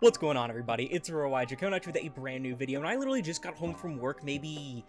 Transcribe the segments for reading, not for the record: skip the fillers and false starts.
What's going on, everybody? It's Rowager coming at you with a brand new video, and I literally just got home from work maybe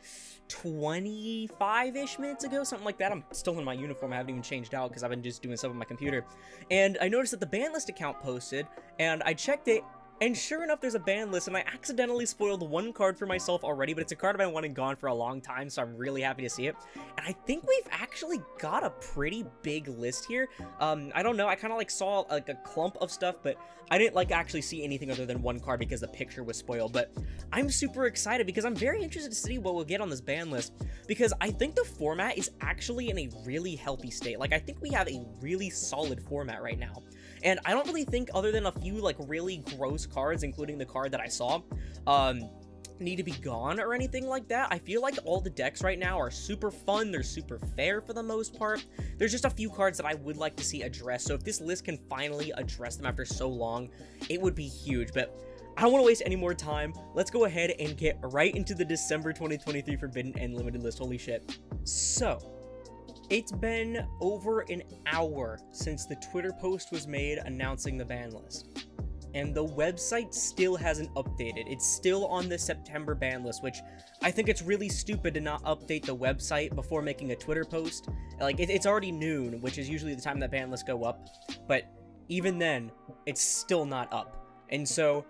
25-ish minutes ago, something like that. I'm still in my uniform. I haven't even changed out because I've been just doing stuff on my computer. And I noticed that the Banlist account posted, and I checked it, and sure enough, there's a ban list, and I accidentally spoiled one card for myself already, but it's a card I've been wanting gone for a long time, so I'm really happy to see it. And I think we've actually got a pretty big list here. I don't know, I kind of like saw like a clump of stuff, but I didn't like actually see anything other than one card because the picture was spoiled. But I'm super excited because I'm very interested to see what we'll get on this ban list, because I think the format is actually in a really healthy state. Like, I think we have a really solid format right now. And I don't really think, other than a few like really gross cards, including the card that I saw, need to be gone or anything like that. I feel like all the decks right now are super fun. They're super fair for the most part. There's just a few cards that I would like to see addressed. So if this list can finally address them after so long, it would be huge. But I don't want to waste any more time. Let's go ahead and get right into the December 2023 Forbidden and Limited list. Holy shit. So it's been over an hour since the Twitter post was made announcing the ban list, and the website still hasn't updated. It's still on the September ban list, which I think it's really stupid to not update the website before making a Twitter post. Like, it's already noon, which is usually the time that ban lists go up, but even then, it's still not up. And so,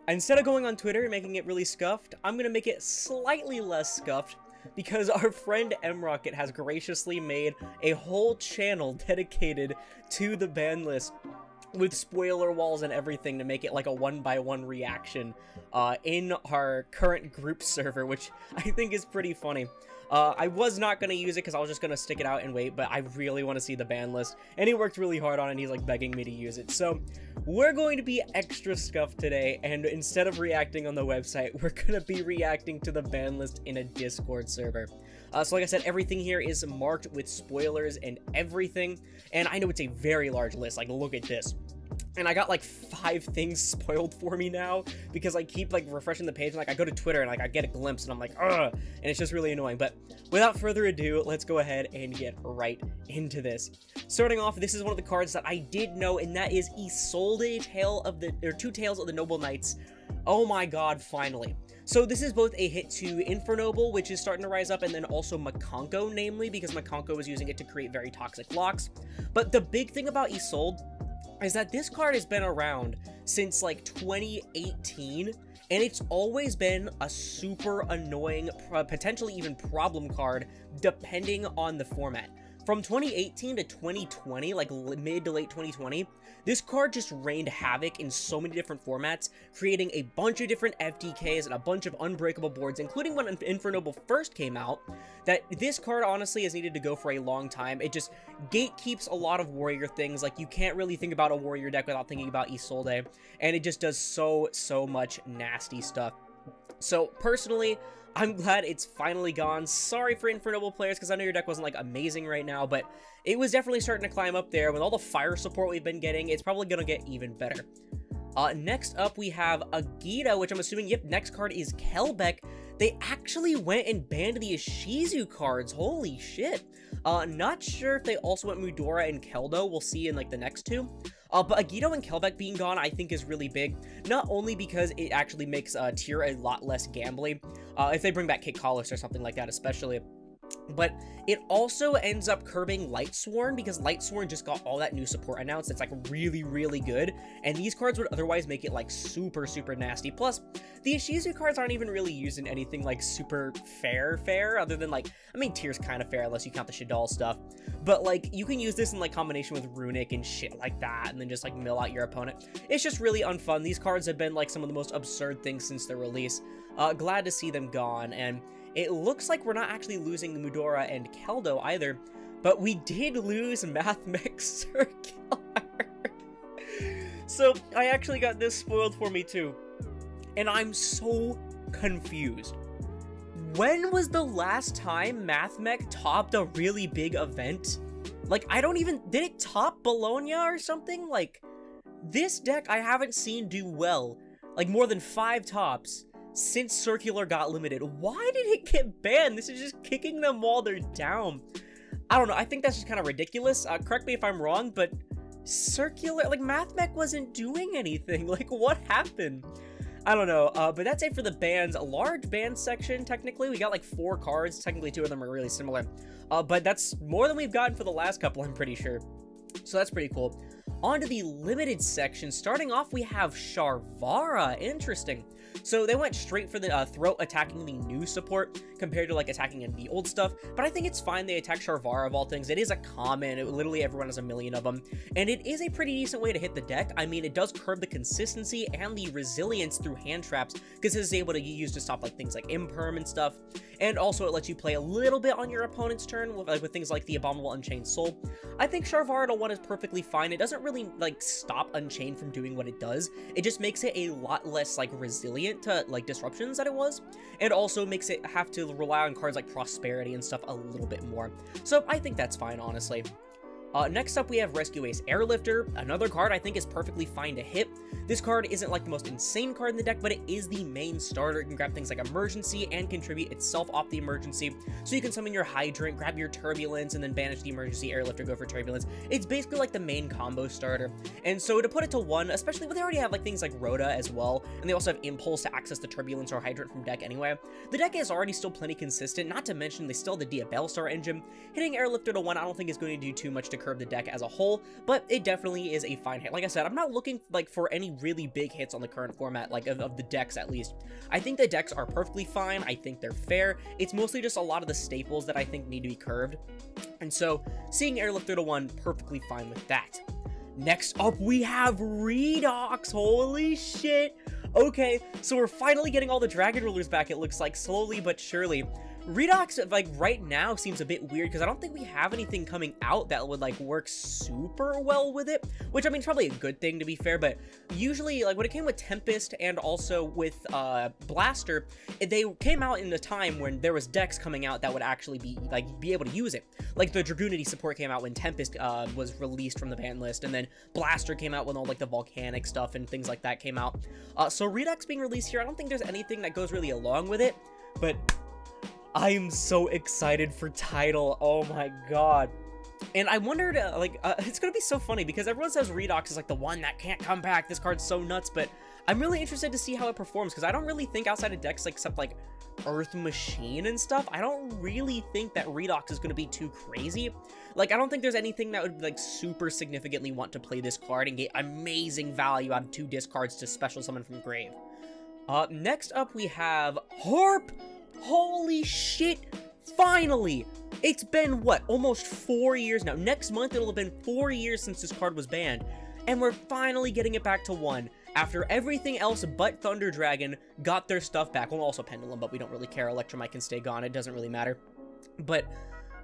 instead of going on Twitter and making it really scuffed, I'm gonna make it slightly less scuffed, because our friend M-Rocket has graciously made a whole channel dedicated to the ban list with spoiler walls and everything to make it like a one-by-one reaction in our current group server, which I think is pretty funny. I was not going to use it because I was just going to stick it out and wait, but I really want to see the ban list, and he worked really hard on it, and he's like begging me to use it. So we're going to be extra scuffed today, and instead of reacting on the website, we're going to be reacting to the ban list in a Discord server. So like I said, everything here is marked with spoilers and everything, and I know it's a very large list. Like, look at this. And I got like 5 things spoiled for me now because I keep like refreshing the page, and like I go to Twitter and like I get a glimpse and I'm like, ugh, and it's just really annoying. But without further ado, let's go ahead and get right into this. Starting off, this is one of the cards that I did know, and that is Isolde, Two Tales of the Noble Knights. Oh my god, finally. So this is both a hit to Infernal, which is starting to rise up, and then also Makonko, namely, because Makonko was using it to create very toxic locks. But the big thing about Isolde is that this card has been around since like 2018, and it's always been a super annoying, potentially even problem card, depending on the format. From 2018 to 2020, like mid to late 2020, this card just rained havoc in so many different formats, creating a bunch of different FDKs and a bunch of unbreakable boards, including when Infernal first came out, that this card honestly has needed to go for a long time. It just gatekeeps a lot of warrior things. Like, you can't really think about a warrior deck without thinking about Isolde, and it just does so much nasty stuff. So personally, I'm glad it's finally gone. Sorry for Infernal players, because I know your deck wasn't like amazing right now, but it was definitely starting to climb up there. With all the fire support we've been getting, it's probably gonna get even better. Next up, we have Agita, which I'm assuming, yep, next card is Kelbeck. They actually went and banned the Ishizu cards. Holy shit. Not sure if they also went Mudora and Keldo. We'll see in like the next two. But Agito and Kelbeck being gone, I think, is really big. Not only because it actually makes tier a lot less gambly, if they bring back Kit Collis or something like that especially, but it also ends up curbing Lightsworn, because Lightsworn just got all that new support announced. It's like really good, and these cards would otherwise make it like super nasty. Plus, the Ishizu cards aren't even really used in anything like super fair, other than like, I mean, tier's kind of fair unless you count the Shadal stuff, but like you can use this in like combination with Runic and shit like that, and then just like mill out your opponent. It's just really unfun. These cards have been like some of the most absurd things since their release. Glad to see them gone, and it looks like we're not actually losing the Mudora and Keldo either, but we did lose Mathmech Circular. So I actually got this spoiled for me too, and I'm so confused. When was the last time Mathmech topped a really big event? Like, I don't even, did it top Bologna or something? Like, this deck I haven't seen do well, like more than 5 tops, since Circular got limited. Why did it get banned? This is just kicking them while they're down. I don't know. I think that's just kind of ridiculous. Correct me if I'm wrong, but circular, like Math Mech wasn't doing anything. Like, what happened? I don't know, but that's it for the bands. A large band section, technically. We got like 4 cards. Technically, 2 of them are really similar. But that's more than we've gotten for the last couple, I'm pretty sure. So that's pretty cool. On to the limited section. Starting off, we have Sharvara. Interesting. So they went straight for the throat, attacking the new support compared to like attacking in the old stuff. But I think it's fine they attack Sharvara of all things. It is a common. Literally everyone has a million of them. And it is a pretty decent way to hit the deck. I mean, it does curb the consistency and the resilience through hand traps because it's able to be used to stop like things like imperm and stuff. And also it lets you play a little bit on your opponent's turn with things like the Abominable Unchained Soul. I think Sharvara 1 is perfectly fine. It doesn't really like stop Unchained from doing what it does. It just makes it a lot less like resilient to like disruptions that it was, and also makes it have to rely on cards like Prosperity and stuff a little bit more. So I think that's fine, honestly. Next up, we have Rescue Ace Airlifter, another card I think is perfectly fine to hit. This card isn't like the most insane card in the deck, but it is the main starter. It can grab things like Emergency and contribute itself off the Emergency. So you can summon your Hydrant, grab your Turbulence, and then banish the Emergency Airlifter, go for Turbulence. It's basically like the main combo starter. And so to put it to 1, especially when they already have like things like Rhoda as well, and they also have Impulse to access the Turbulence or Hydrant from deck anyway, the deck is already still plenty consistent, not to mention they still have the Diabellstar engine. Hitting Airlifter to 1 I don't think is going to do too much to curb the deck as a whole, but it definitely is a fine hit. Like I said, I'm not looking like for any really big hits on the current format, like of the decks at least. I think the decks are perfectly fine. I think they're fair. It's mostly just a lot of the staples that I think need to be curved. And so seeing Airlifter to 1, perfectly fine with that. Next up, we have Redox. Holy shit. Okay, so we're finally getting all the Dragon Rulers back, it looks like, slowly but surely. Redox, like, right now seems a bit weird because I don't think we have anything coming out that would, like, work super well with it, which, I mean, is probably a good thing, to be fair, but usually, like, when it came with Tempest and also with Blaster, they came out in a time when there was decks coming out that would actually be able to use it. Like, the Dragoonity support came out when Tempest was released from the ban list, and then Blaster came out when all, like, the Volcanic stuff and things like that came out. So Redox being released here, I don't think there's anything that goes really along with it, but I am so excited for Tidal. Oh my god. And I wondered, it's gonna be so funny because everyone says Redox is like the one that can't come back. This card's so nuts, but I'm really interested to see how it performs because I don't really think outside of decks like except like Earth Machine and stuff, I don't really think that Redox is gonna be too crazy. Like, I don't think there's anything that would like super significantly want to play this card and get amazing value out of 2 discards to special summon from grave. Next up we have Harp. Holy shit, finally! It's been, what, almost 4 years now. Next month, it'll have been 4 years since this card was banned. And we're finally getting it back to 1. After everything else but Thunder Dragon got their stuff back. Well, also Pendulum, but we don't really care. Electromite can stay gone. It doesn't really matter. But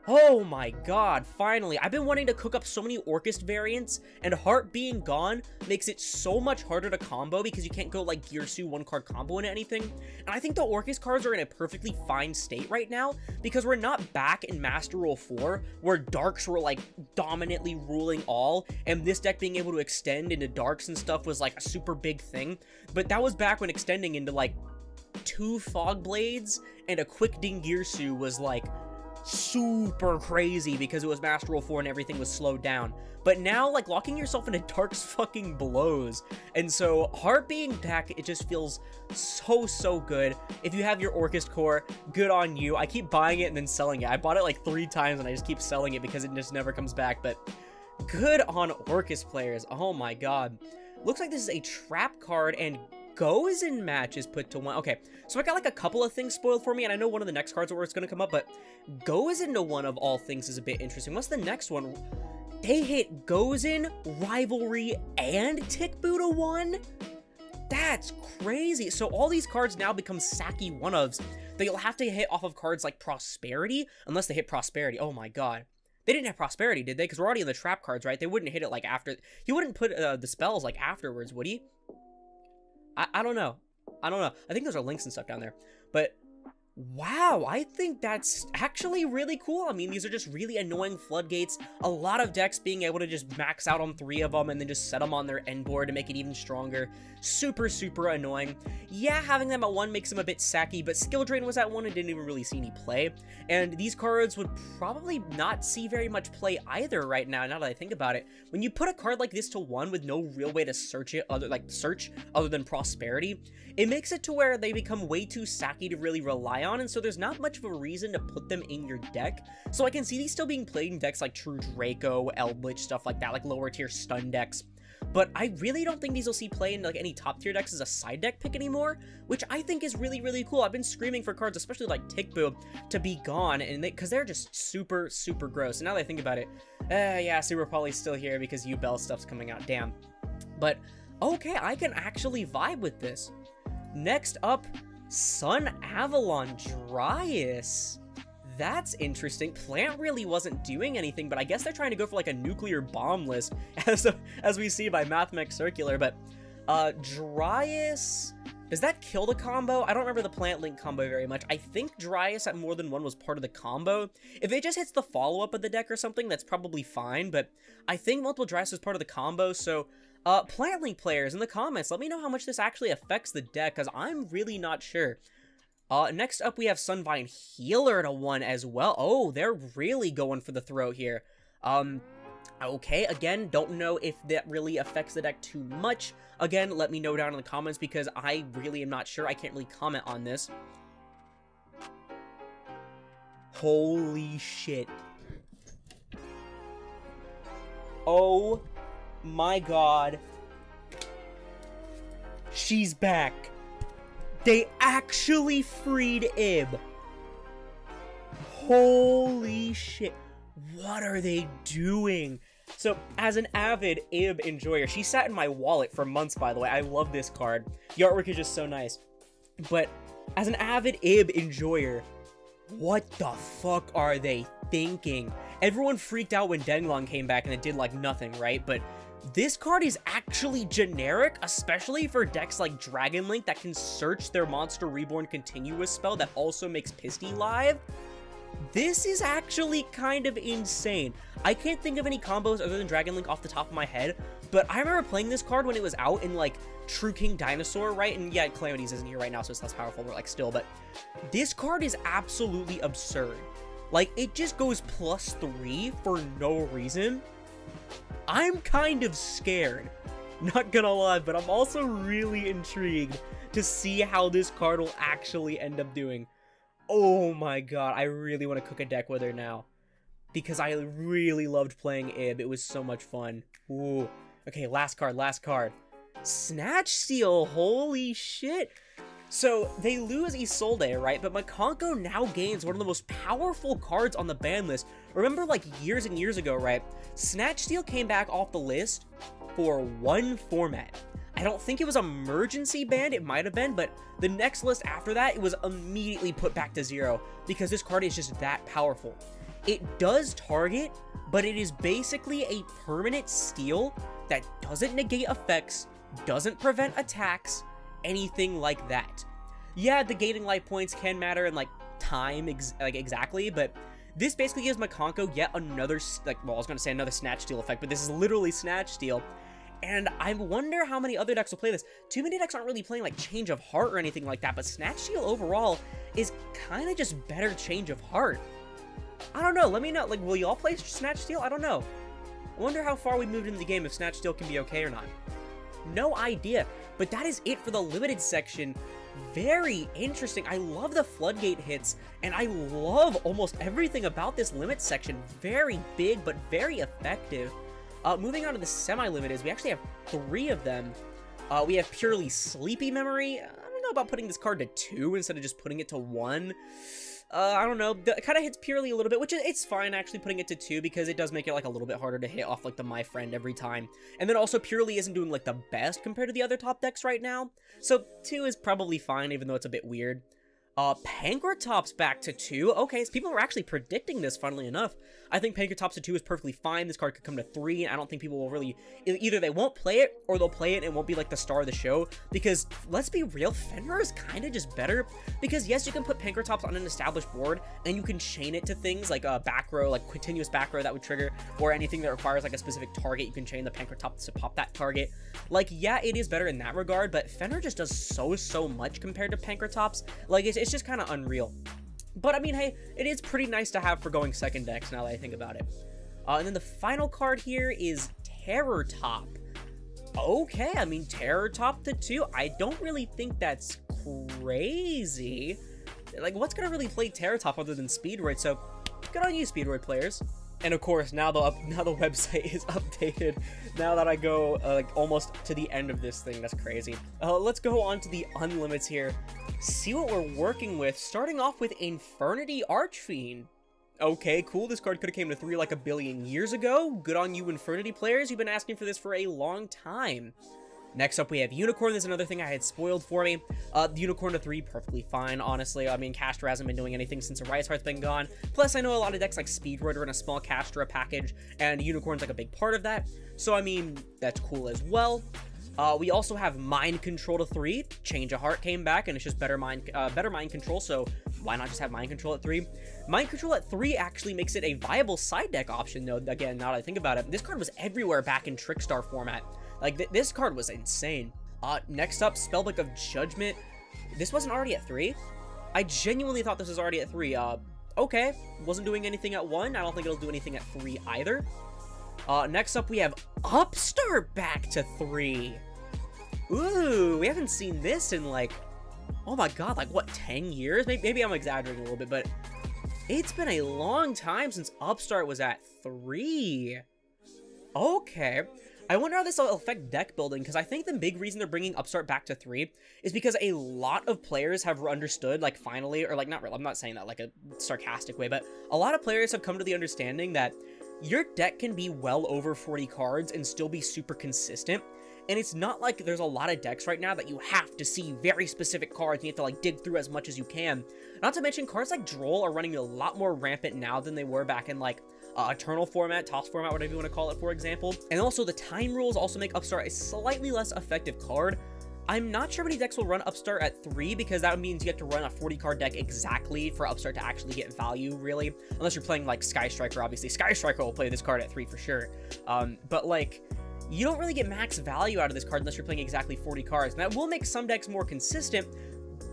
oh my god, finally. I've been wanting to cook up so many Orchest variants, and Harp being gone makes it so much harder to combo because you can't go like Gearsu 1-card combo into anything. And I think the Orchest cards are in a perfectly fine state right now because we're not back in Master Rule 4 where Darks were like dominantly ruling all, and this deck being able to extend into Darks and stuff was like a super big thing. But that was back when extending into like 2 Fog Blades and a Quick Ding Gearsu was like super crazy because it was Master Rule 4 and everything was slowed down. But now, like, locking yourself into Darks fucking blows. And so, Harp being back, it just feels so good. If you have your Orchest core, good on you. I keep buying it and then selling it. I bought it like 3 times and I just keep selling it because it just never comes back. But good on Orchest players. Oh my god. Looks like this is a trap card and Gozen match is put to 1. Okay, so I got like a couple of things spoiled for me, and I know one of the next cards where it's going to come up, but Gozen to 1 of all things is a bit interesting. What's the next one? They hit Gozen, Rivalry, and Tickboot to 1? That's crazy. So all these cards now become sacky 1-ofs that you'll have to hit off of cards like Prosperity, unless they hit Prosperity. Oh my god. They didn't have Prosperity, did they? Because we're already in the trap cards, right? They wouldn't hit it like after. He wouldn't put the spells like afterwards, would he? I don't know. I don't know. I think those are links and stuff down there. But Wow, I think that's actually really cool. I mean, these are just really annoying floodgates. A lot of decks being able to just max out on 3 of them and then just set them on their end board to make it even stronger. Super, super annoying. Yeah, having them at 1 makes them a bit sacky, but Skill Drain was at 1 and didn't even really see any play. And these cards would probably not see very much play either right now that I think about it. When you put a card like this to 1 with no real way to search it, other than Prosperity, it makes it to where they become way too sacky to really rely on, and so there's not much of a reason to put them in your deck. So I can see these still being played in decks like True Draco, Eldritch, stuff like that, like lower tier stun decks. But I really don't think these will see play in like any top tier decks as a side deck pick anymore, which I think is really, really cool. I've been screaming for cards, especially like Tickboot, to be gone, and because they're just super, super gross. And now that I think about it, yeah, Super Poly's still here because U-Bell stuff's coming out, damn. But okay, I can actually vibe with this. Next up, Sun Avalon Dryas. That's interesting. Plant really wasn't doing anything, but I guess they're trying to go for like a nuclear bomb list, as we see by Mathmech Circular. But Dryas, does that kill the combo? I don't remember the plant link combo very much. I think Dryas at more than 1 was part of the combo. If it just hits the follow-up of the deck or something, that's probably fine, but I think multiple Dryas is part of the combo, so Plant Link players in the comments, let me know how much this actually affects the deck, because I'm really not sure. Next up, we have Sunvine Healer to 1 as well. Oh, they're really going for the throat here. Okay, again, don't know if that really affects the deck too much. Again, let me know down in the comments, because I really am not sure. I can't really comment on this. Holy shit. Oh my god. She's back. They actually freed Ib. Holy shit. What are they doing? So, as an avid Ib enjoyer, she sat in my wallet for months, by the way. I love this card. The artwork is just so nice. But, as an avid Ib enjoyer, what the fuck are they thinking? Everyone freaked out when Denglong came back and it did, like, nothing, right? But this card is actually generic, especially for decks like Dragon Link that can search their Monster Reborn continuous spell that also makes Pisty live. This is actually kind of insane. I can't think of any combos other than Dragon Link off the top of my head, but I remember playing this card when it was out in, like, True King Dinosaur, right? And yeah, Calamities isn't here right now, so it's less powerful, but, like, still, but this card is absolutely absurd. Like, it just goes +3 for no reason. I'm kind of scared, not gonna lie, but I'm also really intrigued to see how this card will actually end up doing. Oh my god, I really want to cook a deck with her now, because I really loved playing Ib. It was so much fun. Ooh. Okay, last card, last card. Snatch Steal, holy shit. So, they lose Isolde, right? But Makonko now gains one of the most powerful cards on the ban list. Remember, like, years and years ago, right? Snatch Steal came back off the list for 1 format. I don't think it was emergency banned, it might have been, but the next list after that, it was immediately put back to 0, because this card is just that powerful. It does target, but it is basically a permanent steal that doesn't negate effects, doesn't prevent attacks, anything like that. Yeah, the gating life points can matter and, like, time, exactly, but this basically gives Makonko yet another, well, I was gonna say another Snatch Steal effect, but this is literally Snatch Steal, and I wonder how many other decks will play this. Too many decks aren't really playing, like, Change of Heart or anything like that, but Snatch Steal overall is kind of just better Change of Heart. I don't know, let me know, like, will y'all play Snatch Steal? I don't know. I wonder how far we moved in the game, if Snatch Steal can be okay or not. No idea, but that is it for the limited section. Very interesting. I love the floodgate hits, and I love almost everything about this limit section. Very big, but very effective. Moving on to the semi-limiteds, we actually have 3 of them. We have Purely Sleepy Memory. I don't know about putting this card to 2 instead of just putting it to 1. I don't know, it kind of hits Purely a little bit, which it's fine actually putting it to 2 because it does make it like a little bit harder to hit off like the My Friend every time. And then also Purely isn't doing like the best compared to the other top decks right now, so 2 is probably fine even though it's a bit weird. Pankratops back to 2. Okay, so people were actually predicting this, funnily enough. I think Pankratops to 2 is perfectly fine. This card could come to 3, and I don't think people will really... Either they won't play it, or they'll play it and it won't be like the star of the show. Because, let's be real, Fenrir is kind of just better. Because, yes, you can put Pankratops on an established board, and you can chain it to things like a back row, like continuous back row that would trigger, or anything that requires like a specific target. You can chain the Pankratops to pop that target. Like, yeah, it is better in that regard, but Fenrir just does so much compared to Pankratops. Like, it's just kind of unreal. But, I mean, hey, it is pretty nice to have for going second decks, now that I think about it. And then the final card here is Terrot. Okay, I mean, Terrot to 2, I don't really think that's crazy. Like, what's gonna really play Terrot other than Speedroid? So, good on you, Speedroid players. And of course, now the website is updated. Now that I go like almost to the end of this thing, that's crazy. Let's go on to the unlimits here. See what we're working with. Starting off with Infernity Archfiend. Okay, cool. This card could have came to 3 like a billion years ago. Good on you, Infernity players. You've been asking for this for a long time. Next up, we have Unicorn. There's another thing I had spoiled for me. The Unicorn to 3, perfectly fine, honestly. I mean, Castra hasn't been doing anything since Arias Heart's been gone. Plus, I know a lot of decks like Speedroid are in a small Castra package, and Unicorn's like a big part of that. So, I mean, that's cool as well. We also have Mind Control to 3. Change of Heart came back, and it's just better mind control, so why not just have Mind Control at 3? Mind Control at 3 actually makes it a viable side deck option, though, again, now that I think about it. This card was everywhere back in Trickstar format. Like, this card was insane. Next up, Spellbook of Judgment. This wasn't already at 3? I genuinely thought this was already at 3. Okay. Wasn't doing anything at 1. I don't think it'll do anything at 3 either. Next up, we have Upstart back to 3. Ooh, we haven't seen this in, like, oh my god, like, what, 10 years? Maybe I'm exaggerating a little bit, but it's been a long time since Upstart was at 3. Okay. I wonder how this will affect deck building, because I think the big reason they're bringing Upstart back to 3 is because a lot of players have understood, like, finally, or, like, not really, I'm not saying that like a sarcastic way, but a lot of players have come to the understanding that your deck can be well over 40 cards and still be super consistent. And it's not like there's a lot of decks right now that you have to see very specific cards and you have to, like, dig through as much as you can. Not to mention, cards like Droll are running a lot more rampant now than they were back in, like, Eternal format, Toss format, whatever you want to call it, for example. And also, the time rules also make Upstart a slightly less effective card. I'm not sure many decks will run Upstart at 3, because that means you have to run a 40-card deck exactly for Upstart to actually get value, really. Unless you're playing, like, Sky Striker, obviously. Sky Striker will play this card at 3 for sure. But, like, you don't really get max value out of this card unless you're playing exactly 40 cards. And that will make some decks more consistent,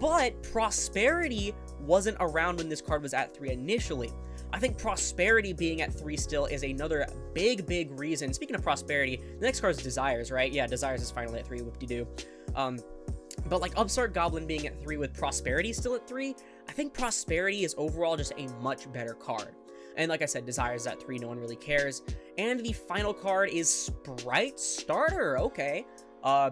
but Prosperity wasn't around when this card was at 3 initially. I think Prosperity being at 3 still is another big reason. Speaking of Prosperity, the next card is Desires, right? Yeah, Desires is finally at 3, whoop-de-doo. But like Upstart Goblin being at 3 with Prosperity still at 3, I think Prosperity is overall just a much better card. And like I said, Desires is at 3, no one really cares. And the final card is Sprite Starter, okay.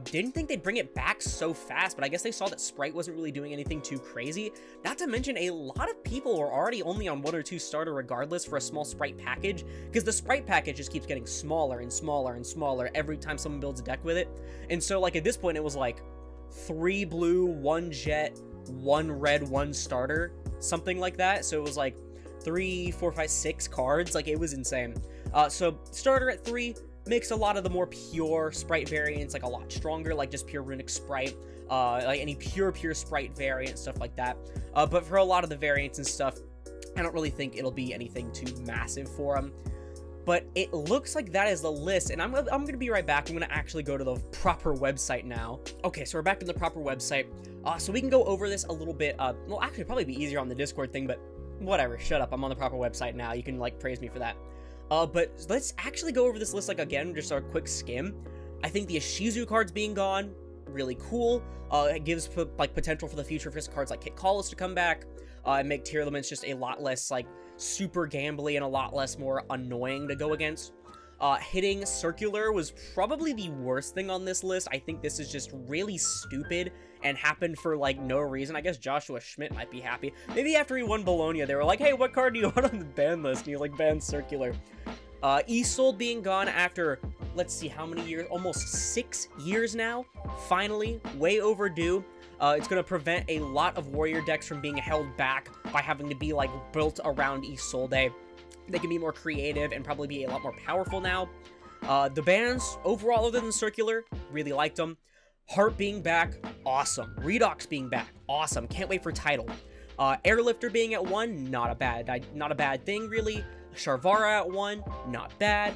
Didn't think they'd bring it back so fast, but I guess they saw that Sprite wasn't really doing anything too crazy. Not to mention, a lot of people were already only on 1 or 2 starter regardless for a small Sprite package, because the Sprite package just keeps getting smaller and smaller and smaller every time someone builds a deck with it. And so, like, at this point, it was like 3 blue, 1 jet, 1 red, 1 starter, something like that. So it was like 3, 4, 5, 6 cards. Like, it was insane. So starter at 3 makes a lot of the more pure Sprite variants like a lot stronger, like just pure Runic Sprite, like any pure Sprite variant, stuff like that. But for a lot of the variants and stuff, I don't really think it'll be anything too massive for them. But it looks like that is the list, and I'm going to be right back. I'm going to actually go to the proper website now. Okay, so we're back to the proper website. So we can go over this a little bit. Well, actually, it'd probably be easier on the Discord thing, but whatever. Shut up. I'm on the proper website now. You can, like, praise me for that. But let's actually go over this list, like, again, just a quick skim. I think the Ishizu cards being gone, really cool. It gives, like, potential for the future for cards like KeLC to come back, and make tier limits just a lot less, like, super gambly and a lot less more annoying to go against. Hitting Circular was probably the worst thing on this list. I think this is just really stupid and happened for, like, no reason. I guess Joshua Schmidt might be happy. Maybe after he won Bologna, they were like, hey, what card do you want on the ban list? And he, like, banned Circular. Isolde being gone after, let's see, how many years? Almost 6 years now. Finally, way overdue. It's going to prevent a lot of warrior decks from being held back by having to be, like, built around Isolde. They can be more creative and probably be a lot more powerful now. The bans, overall, other than Circular, really liked them. Harp being back, awesome. Redox being back, awesome. Can't wait for Title. Airlifter being at 1, not a bad thing, really. Sharvara at 1, not bad.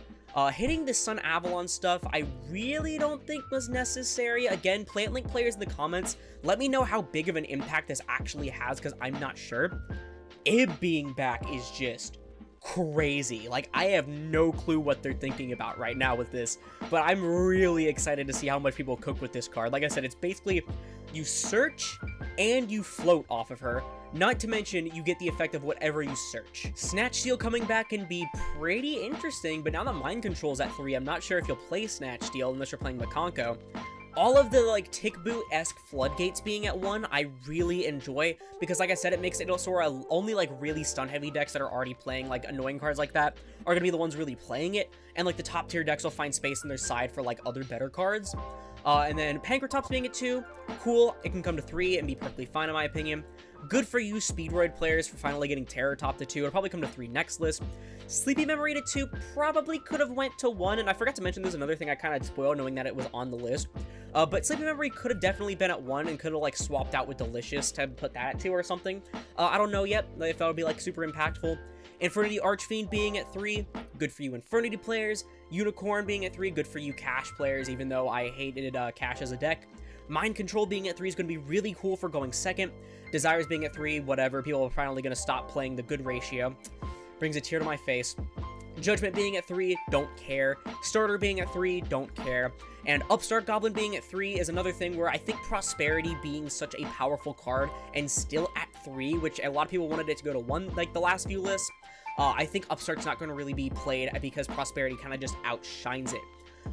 Hitting the Sun Avalon stuff, I really don't think was necessary. Again, Plant Link players in the comments, let me know how big of an impact this actually has, because I'm not sure. Ib being back is just crazy. Like, I have no clue what they're thinking about right now with this, but I'm really excited to see how much people cook with this card. Like I said, it's basically you search and you float off of her, not to mention you get the effect of whatever you search. Snatch Steal coming back can be pretty interesting, but now that Mind Control's at 3, I'm not sure if you'll play Snatch Steal unless you're playing Makonko. All of the, like, tickboot-esque floodgates being at 1, I really enjoy, because, like I said, it makes it so only, like, really stun-heavy decks that are already playing, like, annoying cards like that are gonna be the ones really playing it, and, like, the top-tier decks will find space on their side for, like, other better cards. And then Pancratops being at 2, cool, it can come to 3 and be perfectly fine in my opinion. Good for you Speedroid players for finally getting Terror top to 2, it'll probably come to 3 next list. Sleepy Memory to 2 probably could have went to 1, and I forgot to mention there's another thing I kind of spoiled knowing that it was on the list. But Sleepy Memory could have definitely been at 1 and could have, like, swapped out with Delicious to put that at 2 or something. I don't know yet if that would be, like, super impactful. Infernity Archfiend being at 3, good for you Infernity players. Unicorn being at 3, good for you Cash players, even though I hated Cash as a deck. Mind Control being at 3 is going to be really cool for going second. Desires being at 3, whatever, people are finally going to stop playing the good ratio. Brings a tear to my face. Judgment being at 3, don't care. Starter being at 3, don't care. And Upstart Goblin being at 3 is another thing where I think Prosperity being such a powerful card and still at 3, which a lot of people wanted it to go to 1 like the last few lists, I think Upstart's not going to really be played because Prosperity kind of just outshines it.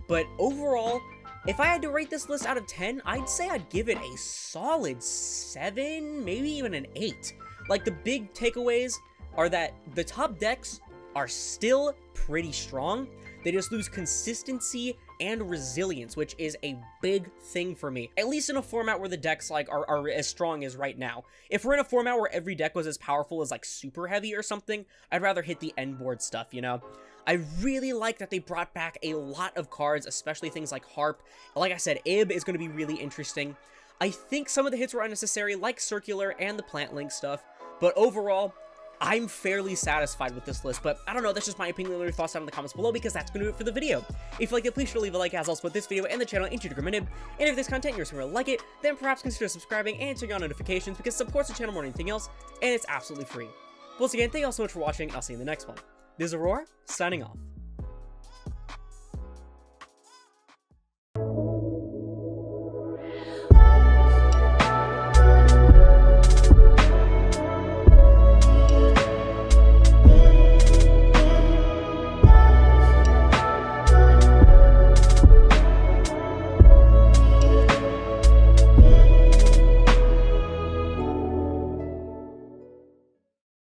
But overall, if I had to rate this list out of 10, I'd say I'd give it a solid 7, maybe even an 8. Like, the big takeaways are that the top decks are still pretty strong. They just lose consistency and resilience, which is a big thing for me. At least in a format where the decks, like, are as strong as right now. If we're in a format where every deck was as powerful as, like, Super Heavy or something, I'd rather hit the end board stuff, you know? I really like that they brought back a lot of cards, especially things like Harp. Like I said, Ib is going to be really interesting. I think some of the hits were unnecessary, like Circular and the Plant Link stuff, but overall, I'm fairly satisfied with this list, but I don't know, that's just my opinion. Let me know your thoughts down in the comments below, because that's going to do it for the video. If you liked it, please sure to leave a like, as I'll split this video and the channel into recommended. And if this content you're going to like it, then perhaps consider subscribing and turning on notifications, because it supports the channel more than anything else, and it's absolutely free. Once again, thank you all so much for watching, I'll see you in the next one. This is Aurora, signing off.